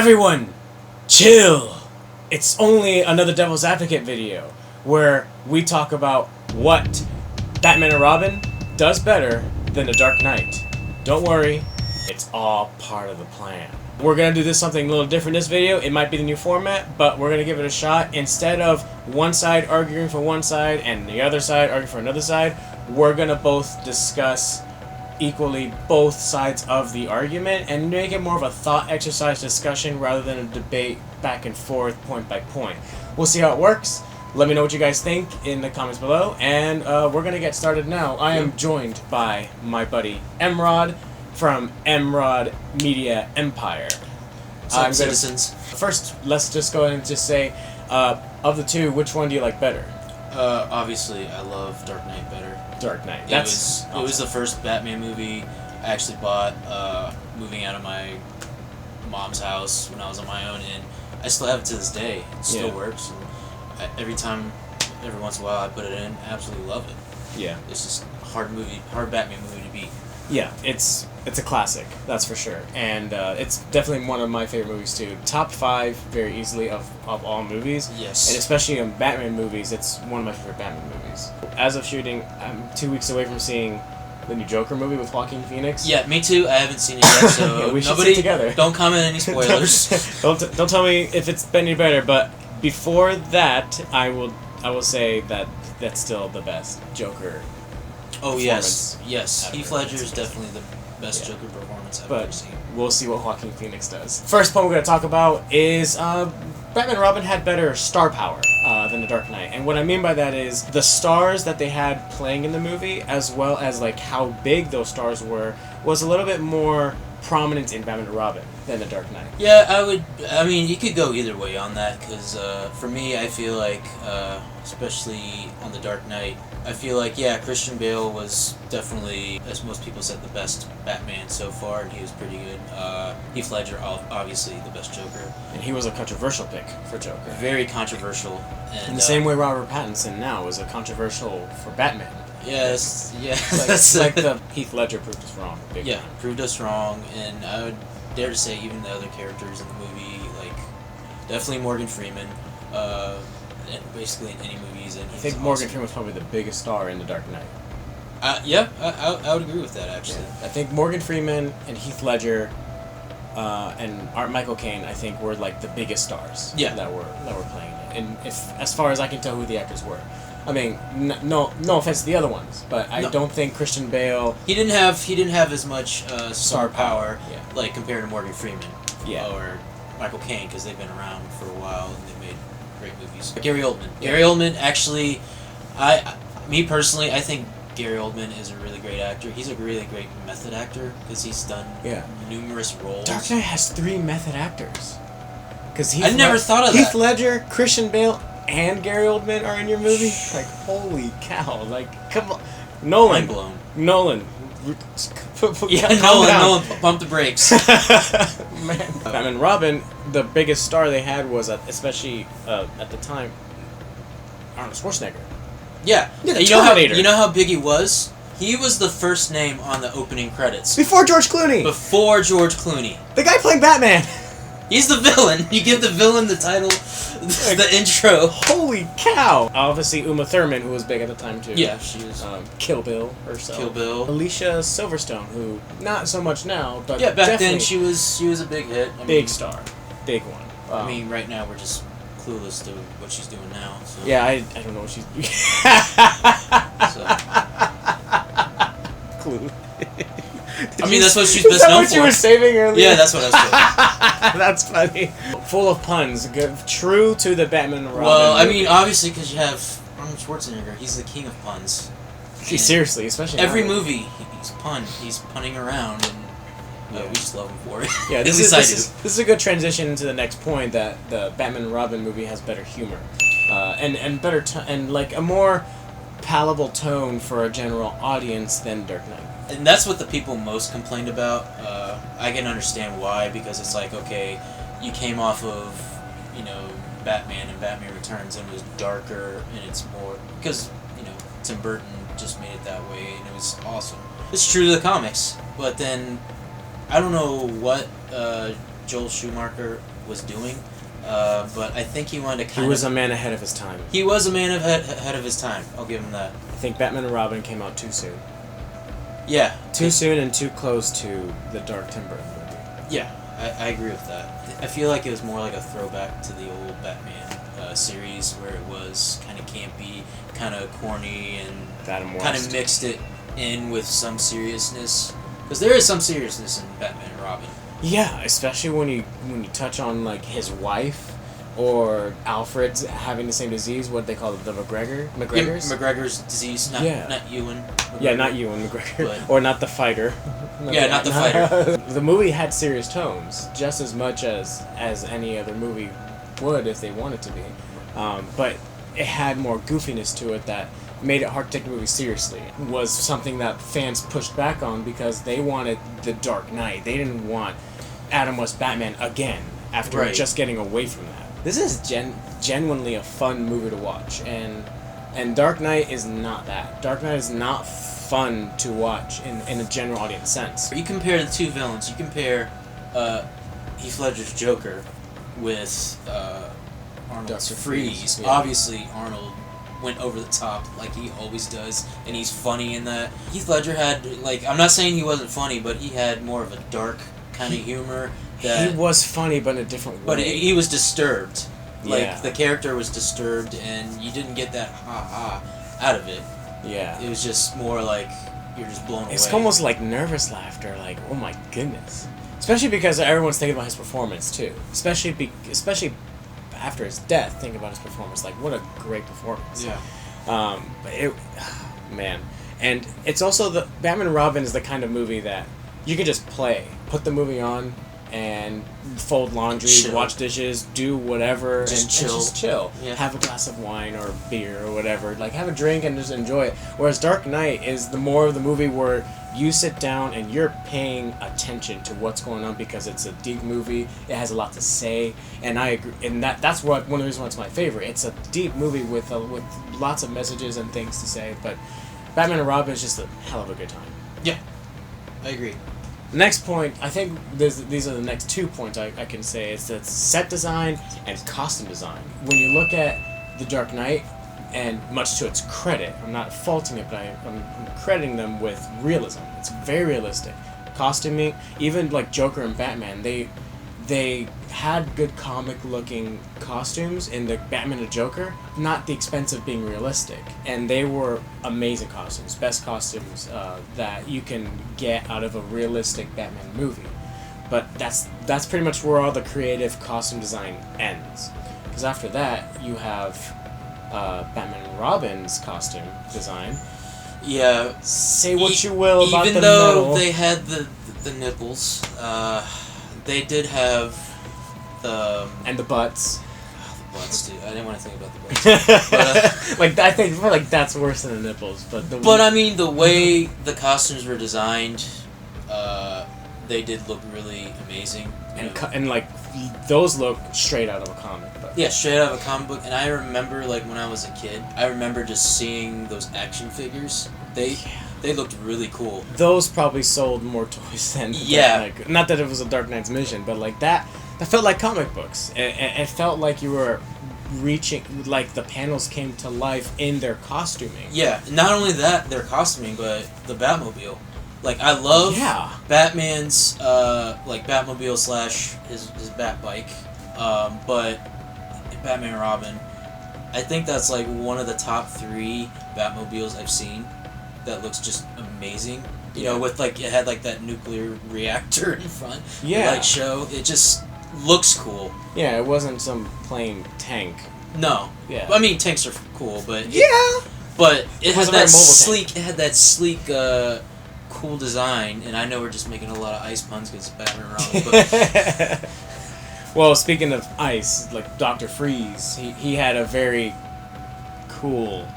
Everyone, chill! It's only another Devil's Advocate video where we talk about what Batman and Robin does better than The Dark Knight. Don't worry, it's all part of the plan. We're gonna do something a little different this video. It might be the new format, but we're gonna give it a shot. Instead of one side arguing for one side and the other side arguing for another side, we're gonna both discuss equally both sides of the argument and make it more of a thought exercise discussion rather than a debate back and forth point by point. We'll see how it works. Let me know what you guys think in the comments below, and we're gonna get started now. I am joined by my buddy Emrod from Emrod Media Empire. What's up, citizens? First, let's just go ahead and just say, of the two, which one do you like better? Obviously, I love Dark Knight better. Dark Knight. It was the first Batman movie I actually bought moving out of my mom's house when I was on my own, and I still have it to this day. It still works. And every once in a while I put it in, I absolutely love it. Yeah. It's just a hard Batman movie to beat. Yeah, it's a classic, that's for sure, and it's definitely one of my favorite movies too. Top 5 very easily of all movies. Yes. And especially in Batman movies, it's one of my favorite Batman movies. As of shooting, I'm 2 weeks away from seeing the new Joker movie with Joaquin Phoenix. Yeah, me too. I haven't seen it yet, so yeah, we should see it together. Don't comment any spoilers. don't tell me if it's been any better, but before that, I will say that that's still the best Joker. Oh yes. Heath Ledger is definitely the best Joker performance I've ever seen. We'll see what Joaquin Phoenix does. First point we're going to talk about is Batman and Robin had better star power than The Dark Knight. And what I mean by that is the stars that they had playing in the movie, as well as like how big those stars were, was a little bit more prominent in Batman and Robin than The Dark Knight. Yeah, I mean, you could go either way on that, because for me, I feel like, especially on The Dark Knight, I feel like, yeah, Christian Bale was definitely, as most people said, the best Batman so far, and he was pretty good. Heath Ledger, obviously, the best Joker. And he was a controversial pick for Joker. Very controversial. And, in the same way Robert Pattinson now is a controversial for Batman. Yes, yeah. like the Heath Ledger proved us wrong. Proved us wrong, and I would dare to say even the other characters in the movie, like, definitely Morgan Freeman, and basically in any movies. And I think Morgan Freeman was probably the biggest star in The Dark Knight. Yeah, I would agree with that, actually. Yeah. I think Morgan Freeman and Heath Ledger and Michael Caine, I think, were like the biggest stars that were playing it. And as far as I can tell who the actors were. I mean, no offense to the other ones, but I don't think Christian Bale. He didn't have as much star power, like compared to Morgan Freeman, or Michael Caine, because they've been around for a while and they made great movies. Gary Oldman. Gary Oldman, actually, me personally, I think Gary Oldman is a really great actor. He's a really great method actor because he's done numerous roles. Dark Knight has 3 method actors. I never thought of that. Heath Ledger, Christian Bale, and Gary Oldman are in your movie? Like, holy cow. Like, come on. Nolan. Mind blown. Nolan. Nolan, pump the brakes. Man. Batman and Robin, the biggest star they had was, especially at the time, Arnold Schwarzenegger. Yeah. Terminator. You know how big he was? He was the first name on the opening credits. Before George Clooney. The guy playing Batman. He's the villain. You give the villain the title, the intro. Holy cow! Obviously, Uma Thurman, who was big at the time too. Yeah, she was. Kill Bill herself. Kill Bill. Alicia Silverstone, who not so much now, but back then she was a big hit. Big star, big one. I mean, right now we're just clueless to what she's doing now. So. Yeah, I don't know what she's doing. Clue. I mean, that's what she's best known for. Is that what you were saving earlier? Yeah, that's what I was doing. That's funny. Full of puns. Good, true to the Batman and Robin. Well, I mean, obviously, because you have Arnold Schwarzenegger. He's the king of puns. Seriously, especially every movie, he's punning around, and we just love him for it. Yeah, this is a good transition into the next point, that the Batman and Robin movie has better humor, and better and like a more palatable tone for a general audience than Dark Knight. And that's what the people most complained about. I can understand why, because it's like, okay, you came off of, Batman and Batman Returns, and it was darker, and it's more, because, Tim Burton just made it that way, and it was awesome. It's true to the comics, but then, I don't know what Joel Schumacher was doing. But I think he wanted to He was a man ahead of his time. He was a man ahead of his time. I'll give him that. I think Batman and Robin came out too soon. Yeah. Too soon and too close to the Dark Tim Burton movie. Yeah, I agree with that. I feel like it was more like a throwback to the old Batman series where it was kind of campy, kind of corny, and kind of mixed it in with some seriousness. Because there is some seriousness in Batman and Robin. Yeah, especially when you touch on like his wife or Alfred's having the same disease. What they call it, the McGregor's. Yeah, McGregor's disease, not Ewan. McGregor. Yeah, not Ewan McGregor, or not the fighter. Not the fighter. The movie had serious tones, just as much as any other movie would if they wanted to be, but it had more goofiness to it that made it hard to take the movie seriously. It was something that fans pushed back on because they wanted the Dark Knight. They didn't want Adam West Batman again after just getting away from that. This is genuinely a fun movie to watch, and Dark Knight is not that. Dark Knight is not fun to watch in a general audience sense. You compare the two villains. You compare Heath Ledger's Joker with Arnold's Freeze. Yeah. Obviously, Arnold went over the top like he always does, and he's funny in that. Heath Ledger had, like, I'm not saying he wasn't funny, but he had more of a dark kind of humor. He was funny, but in a different way. But he was disturbed. Like, the character was disturbed, and you didn't get that ha-ha out of it. Yeah. It was just more like you're just blown away. It's almost like nervous laughter, like, oh my goodness. Especially because everyone's thinking about his performance, too. Especially after his death, thinking about his performance. Like, what a great performance. Yeah. Man. And it's also Batman and Robin is the kind of movie that you could just play. Put the movie on and fold laundry, watch dishes, do whatever, and just chill. Yeah. Have a glass of wine or beer or whatever. Like, have a drink and just enjoy it. Whereas Dark Knight is the more of the movie where you sit down and you're paying attention to what's going on because it's a deep movie. It has a lot to say, and I agree. And that's one of the reasons why it's my favorite. It's a deep movie with lots of messages and things to say. But Batman and Robin is just a hell of a good time. Yeah, I agree. Next point, I think these are the next 2 points I can say. It's the set design and costume design. When you look at The Dark Knight, and much to its credit, I'm not faulting it, but I'm crediting them with realism. It's very realistic. Costuming, even like Joker and Batman, they had good comic-looking costumes in the Batman and Joker, not the expense of being realistic. And they were amazing costumes, best costumes that you can get out of a realistic Batman movie. But that's pretty much where all the creative costume design ends. Because after that, you have Batman and Robin's costume design. Yeah. Say what you will about the Even though metal. they had the nipples, they did have the... And the butts. The butts, too. I didn't want to think about the butts. I feel like that's worse than the nipples. But I mean, the way the costumes were designed, they did look really amazing. And like, those look straight out of a comic book. Yeah, straight out of a comic book. And I remember, like, when I was a kid, I remember just seeing those action figures. They looked really cool. Those probably sold more toys than... Yeah. Not that it was a Dark Knight's mission, but like that felt like comic books. It felt like you were reaching... Like, the panels came to life in their costuming. Yeah, not only that, their costuming, but the Batmobile. Like, I love Batman's, like, Batmobile / his Batbike. But Batman and Robin, I think that's, like, one of the top 3 Batmobiles I've seen that looks just amazing. You know, with, like, it had, like, that nuclear reactor in front. Yeah. Light show. It just looks cool. Yeah, it wasn't some plain tank. No. Yeah. I mean, tanks are cool, but... Yeah! But it had that sleek... It had that sleek, cool design, and I know we're just making a lot of ice puns because it's Batman and Robin, but... Well, speaking of ice, like Dr. Freeze, he had a very cool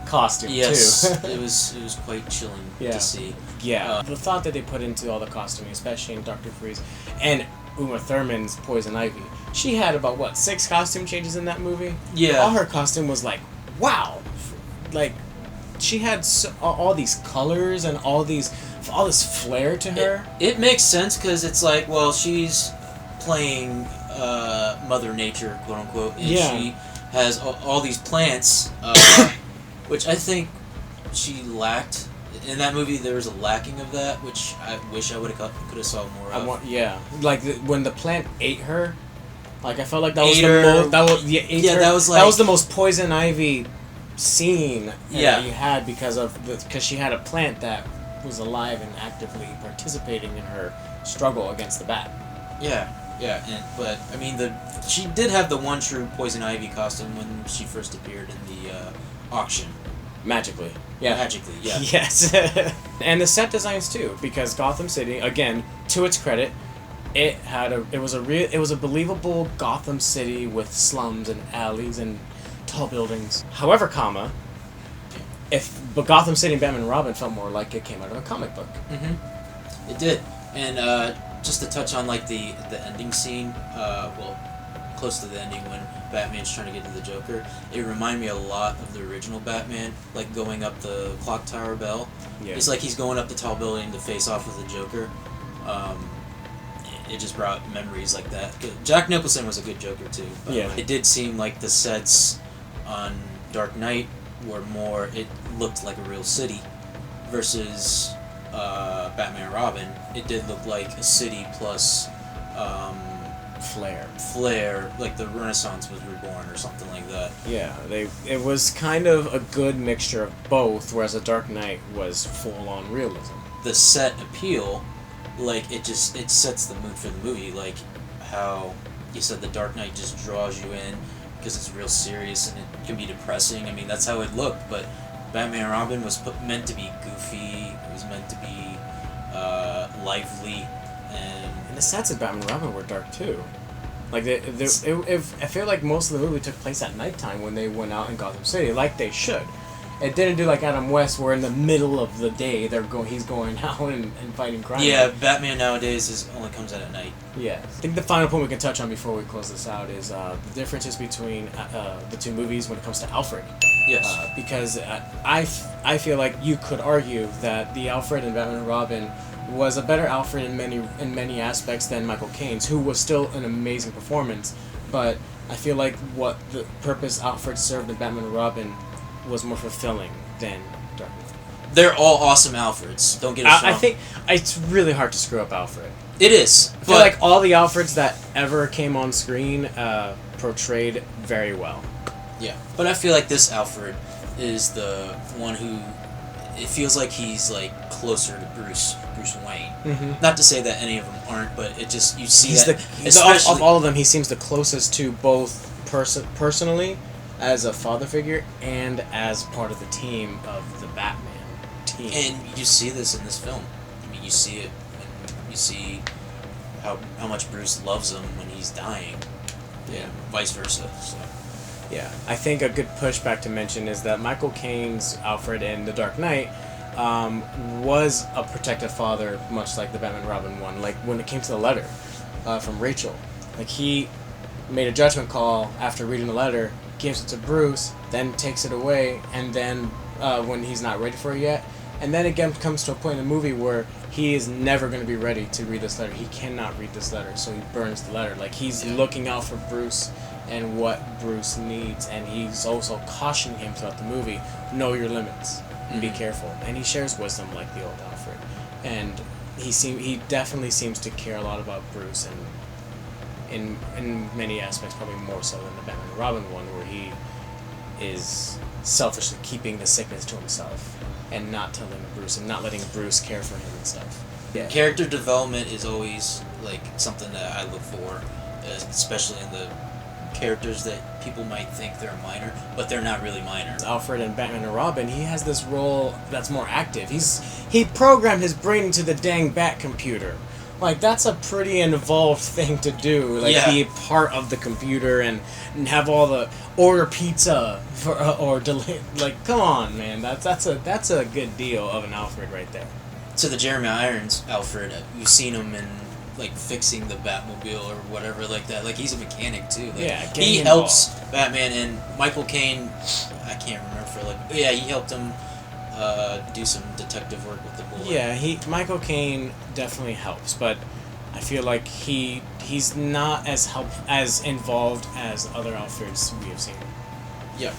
costume too. it was quite chilling to see. Yeah, the thought that they put into all the costuming, especially in Dr. Freeze, and Uma Thurman's Poison Ivy, she had about 6 costume changes in that movie. Yeah, all her costume was like, wow, like she had all these colors and all this flair to her. It makes sense because it's like, well, she's playing Mother Nature, quote unquote, and Yeah. she has all these plants, which I think she lacked. In that movie, there was a lacking of that, which I wish I could have saw more of. Like when the plant ate her, like I felt like that was Ate her. that was the most poison ivy scene Yeah. that you had because she had a plant that was alive and actively participating in her struggle against the bat. Yeah, but I mean, she did have the one true poison ivy costume when she first appeared in the auction. Magically. Yeah. Magically, yeah. Yes. And the set designs too, because Gotham City, again, to its credit, it was a believable Gotham City with slums and alleys and tall buildings. However, but Gotham City and Batman and Robin felt more like it came out of a comic book. Mm-hmm. It did. And just to touch on like the ending scene, close to the ending when Batman's trying to get to the Joker, it reminded me a lot of the original Batman, like going up the clock tower bell. Yeah. It's like he's going up the tall building to face off with the Joker. It just brought memories like that. Jack Nicholson was a good Joker too. But yeah. It did seem like the sets on Dark Knight were more. It looked like a real city, versus Batman and Robin. It did look like a city plus. Flair, like the Renaissance was reborn or something like that. Yeah, it was kind of a good mixture of both, whereas The Dark Knight was full-on realism. The set appeal, like, it sets the mood for the movie, like how you said The Dark Knight just draws you in because it's real serious and it can be depressing. I mean, that's how it looked, but Batman and Robin was meant to be goofy, it was meant to be lively, and the sets of Batman and Robin were dark too. Like I feel like most of the movie took place at nighttime when they went out in Gotham City, like they should. It didn't do like Adam West, where in the middle of the day he's going out and fighting crime. Yeah, Batman nowadays only comes out at night. Yeah, I think the final point we can touch on before we close this out is the differences between the two movies when it comes to Alfred. Yes. Because I feel like you could argue that the Alfred in Batman and Robin was a better Alfred in many aspects than Michael Caine's, who was still an amazing performance, but I feel like what the purpose Alfred served in Batman and Robin was more fulfilling than Dark Knight. They're all awesome Alfreds. Don't get us wrong. I think it's really hard to screw up Alfred. It is. I feel like all the Alfreds that ever came on screen portrayed very well. Yeah, but I feel like this Alfred is the one who it feels like he's like closer to Bruce Wayne. Mm-hmm. Not to say that any of them aren't, but it just you see of all of them, he seems the closest to both personally as a father figure and as part of the team of the Batman team. And you see this in this film. I mean, you see it, and you see how much Bruce loves him when he's dying, and vice versa. So. Yeah, I think a good pushback to mention is that Michael Caine's Alfred in The Dark Knight was a protective father, much like the Batman and Robin one. Like, when it came to the letter from Rachel, like, he made a judgment call after reading the letter, gives it to Bruce, then takes it away, and then when he's not ready for it yet, and then again comes to a point in the movie where he is never going to be ready to read this letter. He cannot read this letter, so he burns the letter. Like, he's looking out for Bruce and what Bruce needs, and he's also cautioning him throughout the movie, know your limits and be careful. And he shares wisdom like the old Alfred, and he definitely seems to care a lot about Bruce, and in many aspects probably more so than the Batman and Robin one, where he is selfishly keeping the sickness to himself and not telling Bruce and not letting Bruce care for him and stuff. Yeah. Character development is always like something that I look for, especially in the characters that people might think they're minor, but they're not really minor. Alfred in Batman and Robin, he has this role that's more active. He programmed his brain into the dang bat computer. Like, that's a pretty involved thing to do. Like, be part of the computer and have all the order pizza or delay. Like, come on, man. That's a good deal of an Alfred right there. To the Jeremy Irons Alfred, you've seen him in like fixing the Batmobile or whatever like that. Like, he's a mechanic too. Like, he helps Batman, and Michael Caine, I can't remember he helped him do some detective work with the bullet. Yeah, Michael Caine definitely helps, but I feel like he's not as involved as other Alfreds we have seen. Yeah,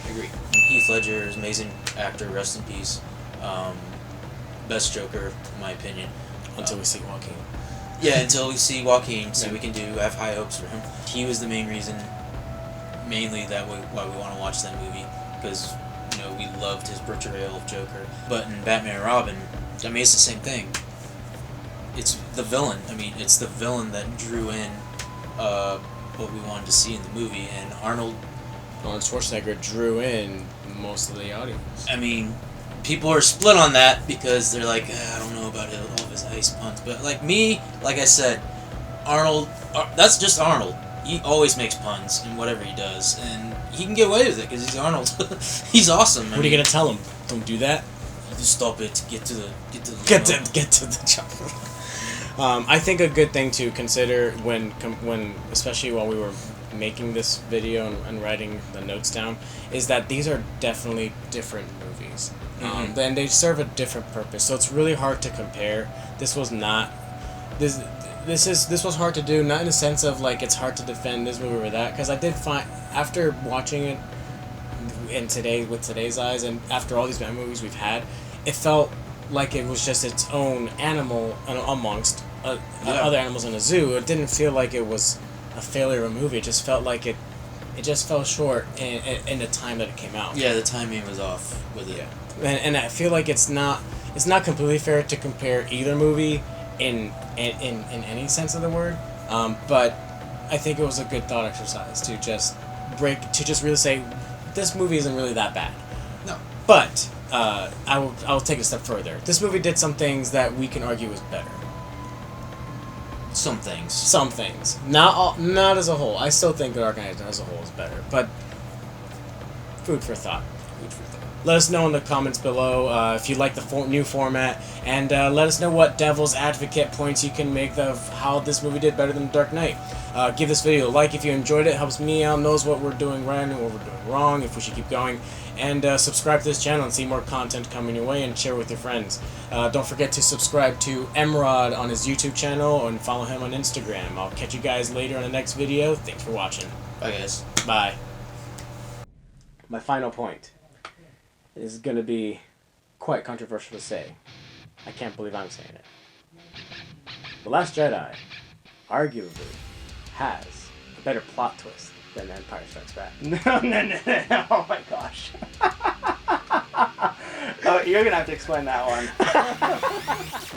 I agree. Heath Ledger is an amazing actor. Rest in peace. Best Joker, in my opinion. Until we see Joaquin. Yeah, until we see Joaquin, so we can have high hopes for him. He was the main reason, mainly why we want to watch that movie, because we loved his portrayal of Joker. But in Batman and Robin, I mean, it's the same thing. It's the villain. I mean, it's the villain that drew in what we wanted to see in the movie, and Arnold Schwarzenegger drew in most of the audience. I mean, people are split on that because they're like, I don't know about all of his ice puns. But like I said, Arnold, that's just Arnold. He always makes puns in whatever he does, and he can get away with it because he's Arnold. He's awesome. What are you gonna tell him? Don't do that. Just stop it. Get to the job. I think a good thing to consider when especially while we were making this video and writing the notes down is that these are definitely different movies. And they serve a different purpose, so it's really hard to compare. This was hard to do, not in the sense of like it's hard to defend this movie or that, because I did find after watching it with today's eyes and after all these bad movies we've had, it felt like it was just its own animal amongst other animals in a zoo. It didn't feel like it was a failure of a movie. It just felt like it just fell short in the time that it came out. Yeah, the timing was off with it. And I feel like it's not completely fair to compare either movie in any sense of the word. But I think it was a good thought exercise to just really say this movie isn't really that bad. No. But I will take it a step further. This movie did some things that we can argue was better. Some things. Some things. Not as a whole. I still think The Dark Knight as a whole is better. But food for thought. Let us know in the comments below if you like the new format, and let us know what devil's advocate points you can make of how this movie did better than The Dark Knight. Give this video a like if you enjoyed it. It helps me out, knows what we're doing right and what we're doing wrong, if we should keep going. And subscribe to this channel and see more content coming your way, and share with your friends. Don't forget to subscribe to Emrod on his YouTube channel and follow him on Instagram. I'll catch you guys later on the next video. Thanks for watching. Bye, guys. Bye. My final point is going to be quite controversial to say. I can't believe I'm saying it. The Last Jedi arguably has a better plot twist than Empire Strikes Back. No. Oh my gosh. Oh, you're going to have to explain that one.